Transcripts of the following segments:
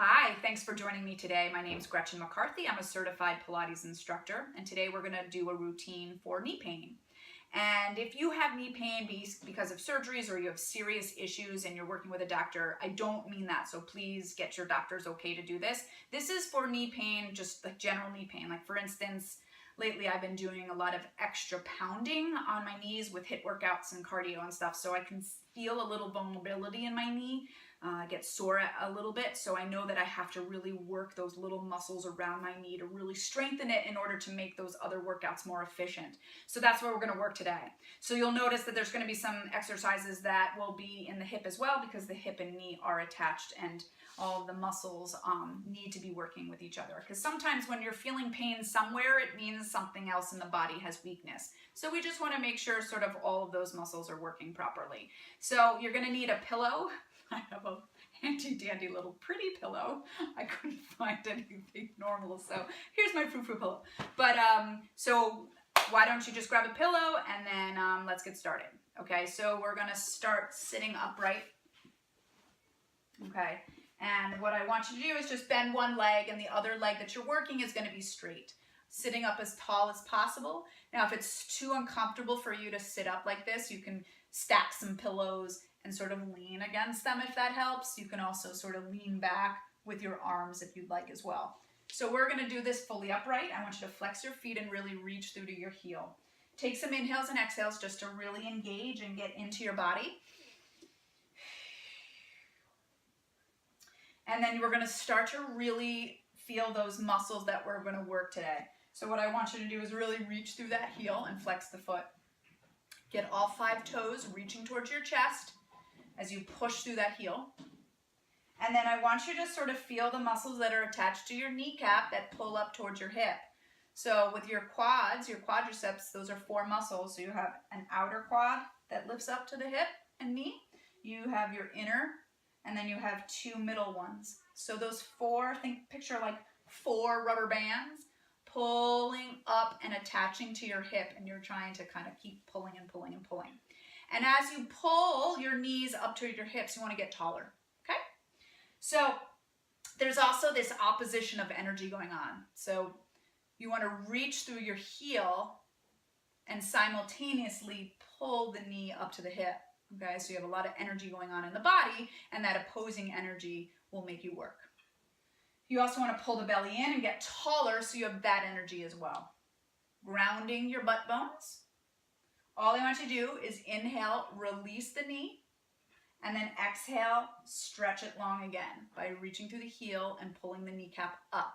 Hi, thanks for joining me today. My name is Gretchen McCarthy. I'm a certified Pilates instructor, and today we're going to do a routine for knee pain. And if you have knee pain because of surgeries or you have serious issues and you're working with a doctor, I don't mean that. So please get your doctor's okay to do this. This is for knee pain, just like general knee pain. Like for instance, lately I've been doing a lot of extra pounding on my knees with HIIT workouts and cardio and stuff. So I can feel a little vulnerability in my knee. Get sore a little bit, so I know that I have to really work those little muscles around my knee to really strengthen it in order to make those other workouts more efficient. So that's what we're going to work today. So you'll notice that there's going to be some exercises that will be in the hip as well, because the hip and knee are attached and all of the muscles need to be working with each other. Because sometimes when you're feeling pain somewhere, it means something else in the body has weakness. So we just want to make sure sort of all of those muscles are working properly. So you're going to need a pillow. I have a handy-dandy little pretty pillow. I couldn't find anything normal, so here's my frou-frou pillow. But so why don't you just grab a pillow and then let's get started. Okay, so we're gonna start sitting upright. Okay, and what I want you to do is just bend one leg, and the other leg that you're working is gonna be straight. Sitting up as tall as possible. Now, if it's too uncomfortable for you to sit up like this, you can stack some pillows and sort of lean against them if that helps. You can also sort of lean back with your arms if you'd like as well. So we're going to do this fully upright. I want you to flex your feet and really reach through to your heel. Take some inhales and exhales just to really engage and get into your body. And then we're going to start to really feel those muscles that we're going to work today. So what I want you to do is really reach through that heel and flex the foot. Get all 5 toes reaching towards your chest as you push through that heel. And then I want you to sort of feel the muscles that are attached to your kneecap that pull up towards your hip. So with your quads, your quadriceps, those are 4 muscles. So you have an outer quad that lifts up to the hip and knee. You have your inner, and then you have 2 middle ones. So those 4, picture like 4 rubber bands pulling up and attaching to your hip, and you're trying to kind of keep pulling and pulling and pulling. And as you pull your knees up to your hips, you want to get taller, okay? So there's also this opposition of energy going on. So you want to reach through your heel and simultaneously pull the knee up to the hip, okay? So you have a lot of energy going on in the body, and that opposing energy will make you work. You also want to pull the belly in and get taller, so you have that energy as well. Grounding your butt bones. All I want you to do is inhale, release the knee, and then exhale, stretch it long again by reaching through the heel and pulling the kneecap up.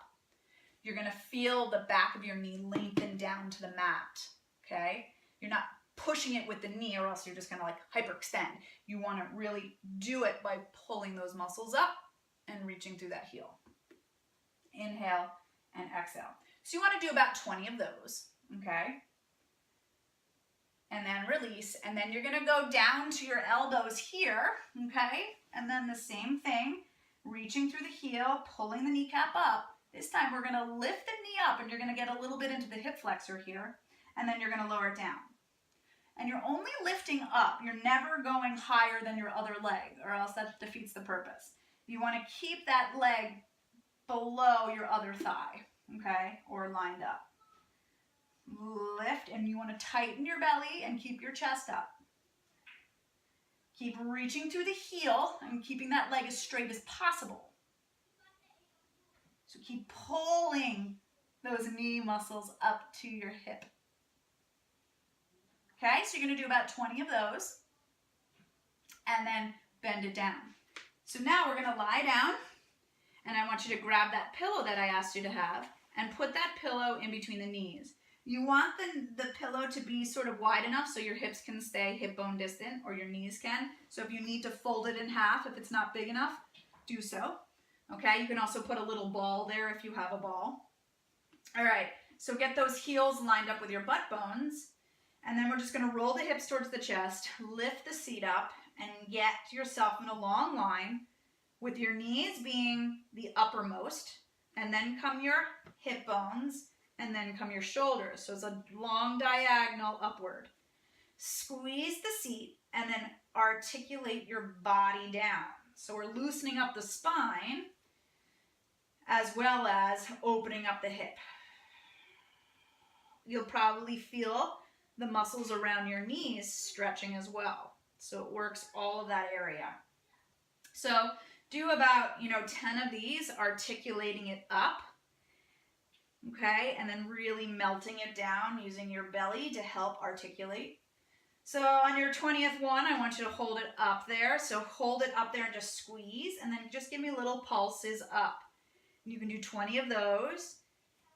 You're going to feel the back of your knee lengthen down to the mat, okay? You're not pushing it with the knee, or else you're just going to like hyperextend. You want to really do it by pulling those muscles up and reaching through that heel. Inhale and exhale. So you want to do about 20 of those, okay? And then release, and then you're going to go down to your elbows here, okay? And then the same thing, reaching through the heel, pulling the kneecap up. This time we're going to lift the knee up, and you're going to get a little bit into the hip flexor here, and then you're going to lower it down. And you're only lifting up. You're never going higher than your other leg, or else that defeats the purpose. You want to keep that leg below your other thigh, okay, or lined up. Lift, and you want to tighten your belly and keep your chest up. Keep reaching through the heel and keeping that leg as straight as possible. So keep pulling those knee muscles up to your hip. Okay, so you're going to do about 20 of those, and then bend it down. So now we're going to lie down, and I want you to grab that pillow that I asked you to have and put that pillow in between the knees. You want the pillow to be sort of wide enough so your hips can stay hip bone distant, or your knees can. So if you need to fold it in half, if it's not big enough, do so. Okay, you can also put a little ball there if you have a ball. All right, so get those heels lined up with your butt bones, and then we're just going to roll the hips towards the chest, lift the seat up, and get yourself in a long line with your knees being the uppermost, and then come your hip bones, and then come your shoulders. So it's a long diagonal upward. Squeeze the seat and then articulate your body down. So we're loosening up the spine as well as opening up the hip. You'll probably feel the muscles around your knees stretching as well. So it works all of that area. So do about, 10 of these, articulating it up. Okay, and then really melting it down using your belly to help articulate. So on your 20th one, I want you to hold it up there. So hold it up there and just squeeze, and then just give me little pulses up. You can do 20 of those,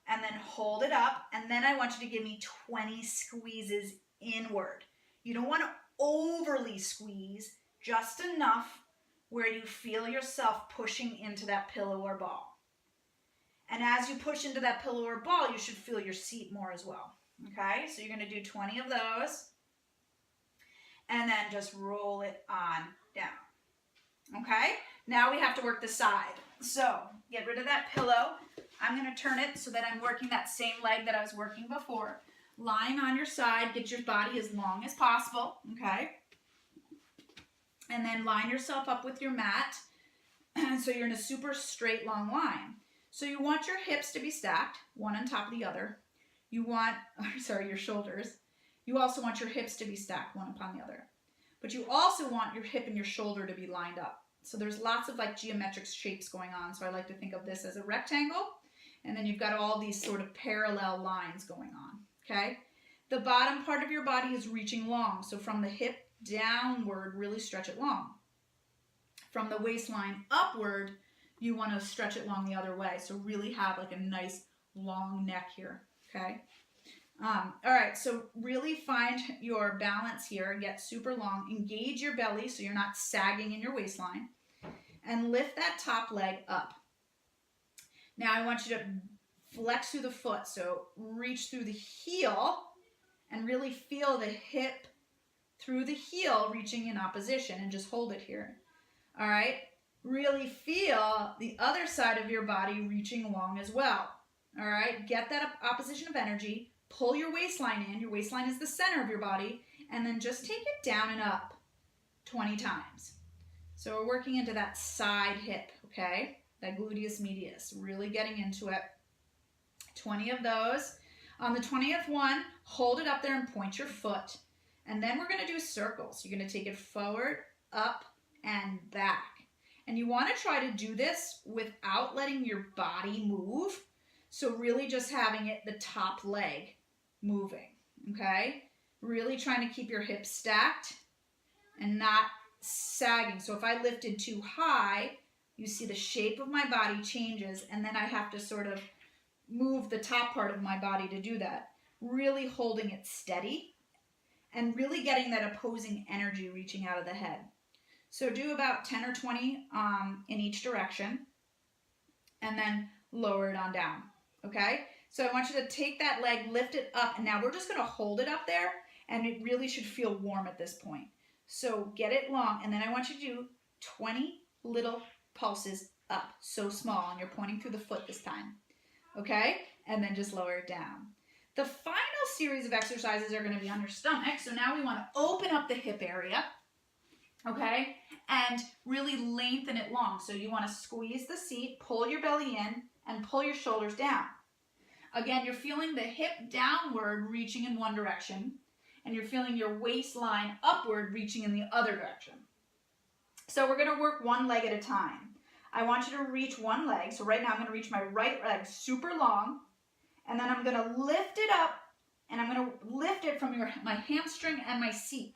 and then hold it up, and then I want you to give me 20 squeezes inward. You don't want to overly squeeze, just enough where you feel yourself pushing into that pillow or ball. And as you push into that pillow or ball, you should feel your seat more as well. Okay, so you're going to do 20 of those. And then just roll it on down. Okay, now we have to work the side. So get rid of that pillow. I'm going to turn it so that I'm working that same leg that I was working before. Lying on your side, get your body as long as possible. Okay, and then line yourself up with your mat. So you're in a super straight, long line. So you want your hips to be stacked, one on top of the other. You want, your shoulders. You also want your hips to be stacked, one upon the other. But you also want your hip and your shoulder to be lined up. So there's lots of geometric shapes going on. So I like to think of this as a rectangle. And then you've got all these sort of parallel lines going on, okay? The bottom part of your body is reaching long. So from the hip downward, really stretch it long. From the waistline upward, you want to stretch it long the other way. So really have a nice long neck here, okay? All right, so really find your balance here. Get super long. Engage your belly so you're not sagging in your waistline. And lift that top leg up. Now I want you to flex through the foot. So reach through the heel and really feel the hip through the heel reaching in opposition, and just hold it here. All right? Really feel the other side of your body reaching long as well. All right? Get that opposition of energy. Pull your waistline in. Your waistline is the center of your body. And then just take it down and up 20 times. So we're working into that side hip, okay? That gluteus medius. Really getting into it. 20 of those. On the 20th one, hold it up there and point your foot. And then we're going to do circles. You're going to take it forward, up, and back. And you want to try to do this without letting your body move. So really just having it, the top leg, moving, okay? Really trying to keep your hips stacked and not sagging. So if I lifted too high, you see the shape of my body changes, and then I have to sort of move the top part of my body to do that. Really holding it steady and really getting that opposing energy reaching out of the head. So do about 10 or 20 in each direction, and then lower it on down, okay? So I want you to take that leg, lift it up, and now we're just going to hold it up there, and it really should feel warm at this point. So get it long, and then I want you to do 20 little pulses up, so small, and you're pointing through the foot this time, okay? And then just lower it down. The final series of exercises are going to be on your stomach, so now we want to open up the hip area, okay, and really lengthen it long. So you want to squeeze the seat, pull your belly in, and pull your shoulders down. Again, you're feeling the hip downward reaching in one direction, and you're feeling your waistline upward reaching in the other direction. So we're going to work one leg at a time. I want you to reach one leg. So right now I'm going to reach my right leg super long, and then I'm going to lift it up, and I'm going to lift it from my hamstring and my seat.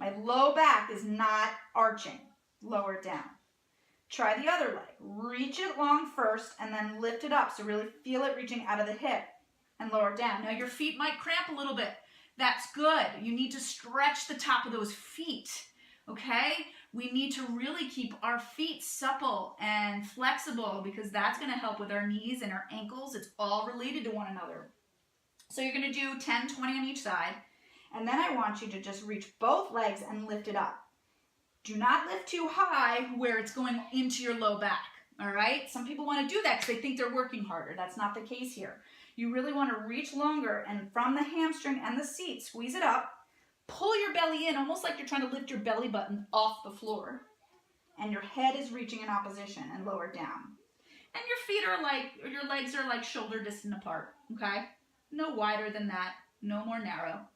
My low back is not arching. Lower it down. Try the other leg. Reach it long first and then lift it up. So really feel it reaching out of the hip and lower it down. Now your feet might cramp a little bit. That's good. You need to stretch the top of those feet, okay? We need to really keep our feet supple and flexible because that's going to help with our knees and our ankles. It's all related to one another. So you're going to do 10, 20 on each side. And then I want you to just reach both legs and lift it up. Do not lift too high where it's going into your low back, all right? Some people want to do that because they think they're working harder. That's not the case here. You really want to reach longer, and from the hamstring and the seat, squeeze it up, pull your belly in, almost like you're trying to lift your belly button off the floor, and your head is reaching in opposition, and lower down. And your feet are like, or your legs are like shoulder distance apart, okay? No wider than that, no more narrow.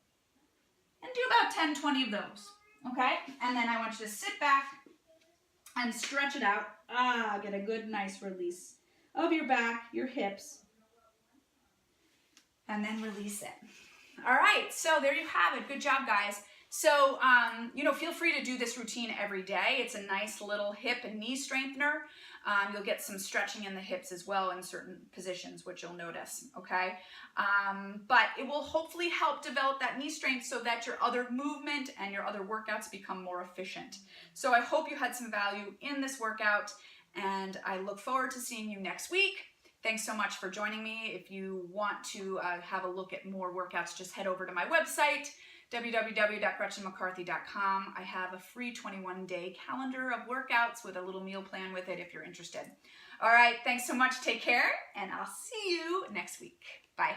And do about 10, 20 of those, okay? And then I want you to sit back and stretch it out. Get a good, nice release of your back, your hips, and then release it. All right, so there you have it. Good job, guys. So, feel free to do this routine every day. It's a nice little hip and knee strengthener. You'll get some stretching in the hips as well in certain positions, which you'll notice, okay? But it will hopefully help develop that knee strength so that your other movement and your other workouts become more efficient. So I hope you had some value in this workout, and I look forward to seeing you next week. Thanks so much for joining me. If you want to have a look at more workouts, just head over to my website, www.gretchenmccarthy.com. I have a free 21-day calendar of workouts with a little meal plan with it if you're interested. All right, thanks so much. Take care, and I'll see you next week. Bye.